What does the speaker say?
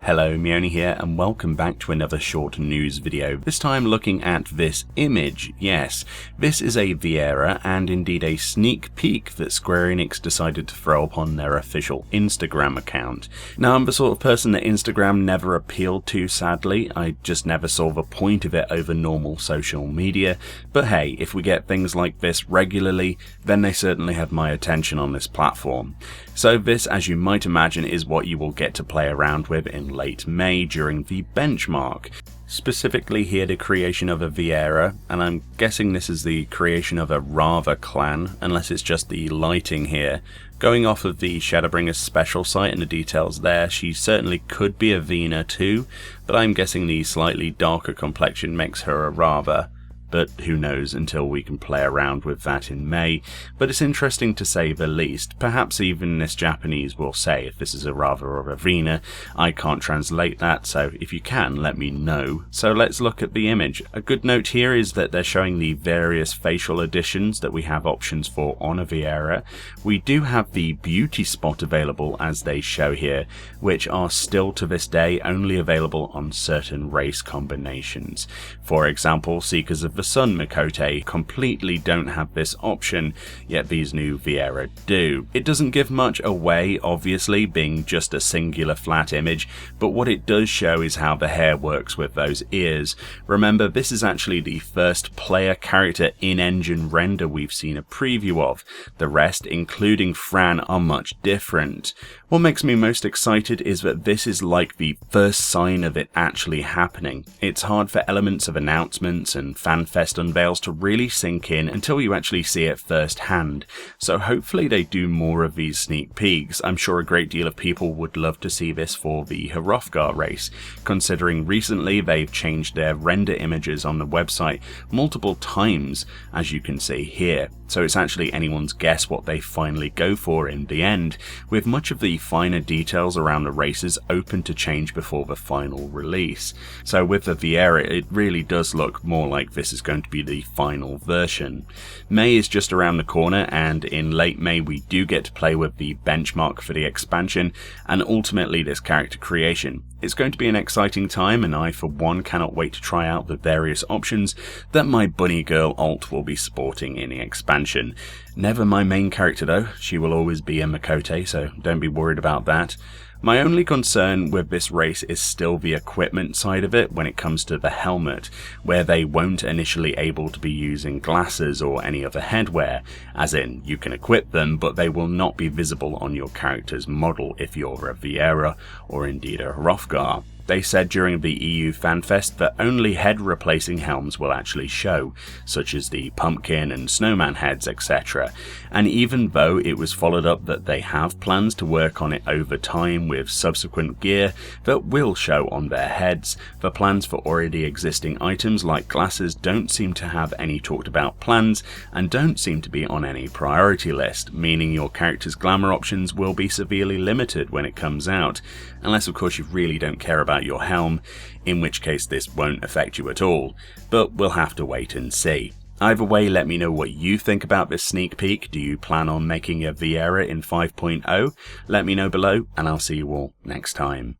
Hello, Meoni here, and welcome back to another short news video, this time looking at this image. Yes, this is a Viera, and indeed a sneak peek that Square Enix decided to throw up on their official Instagram account. Now, I'm the sort of person that Instagram never appealed to, sadly. I just never saw the point of it over normal social media, but hey, if we get things like this regularly, then they certainly have my attention on this platform. So this, as you might imagine, is what you will get to play around with in late May during the benchmark. Specifically here, the creation of a Viera, and I'm guessing this is the creation of a Rava clan, unless it's just the lighting here. Going off of the Shadowbringers special site and the details there, she certainly could be a Vina too, but I'm guessing the slightly darker complexion makes her a Rava. But who knows until we can play around with that in May. But it's interesting to say the least. Perhaps even this Japanese will say if this is a Rava or a Vina. I can't translate that, so if you can, let me know. So let's look at the image. A good note here is that they're showing the various facial additions that we have options for on a Viera. We do have the beauty spot available as they show here, which are still to this day only available on certain race combinations. For example, Seekers of the Sun Mikote completely don't have this option, yet these new Viera do. It doesn't give much away, obviously, being just a singular flat image, but what it does show is how the hair works with those ears. Remember, this is actually the first player character in-engine render we've seen a preview of. The rest, including Fran, are much different. What makes me most excited is that this is like the first sign of it actually happening. It's hard for elements of announcements and FanFest unveils to really sink in until you actually see it firsthand, so hopefully they do more of these sneak peeks. I'm sure a great deal of people would love to see this for the Hrothgar race, considering recently they've changed their render images on the website multiple times, as you can see here, so it's actually anyone's guess what they finally go for in the end, with much of the finer details around the races open to change before the final release. So with the Viera, it really does look more like this is going to be the final version. May is just around the corner, and in late May we do get to play with the benchmark for the expansion and ultimately this character creation. It's going to be an exciting time, and I for one cannot wait to try out the various options that my bunny girl alt will be sporting in the expansion. Never my main character though, she will always be a Mikote, so don't be worried about that. My only concern with this race is still the equipment side of it when it comes to the helmet, where they won't initially able to be using glasses or any other headwear, as in you can equip them but they will not be visible on your character's model if you're a Viera or indeed a Hrothgar. They said during the EU FanFest that only head replacing helms will actually show, such as the pumpkin and snowman heads, etc. And even though it was followed up that they have plans to work on it over time with subsequent gear that will show on their heads, the plans for already existing items like glasses don't seem to have any talked about plans and don't seem to be on any priority list, meaning your character's glamour options will be severely limited when it comes out, unless of course you really don't care about your helm, in which case this won't affect you at all, but we'll have to wait and see. Either way, let me know what you think about this sneak peek. Do you plan on making a Viera in 5.0? Let me know below, and I'll see you all next time.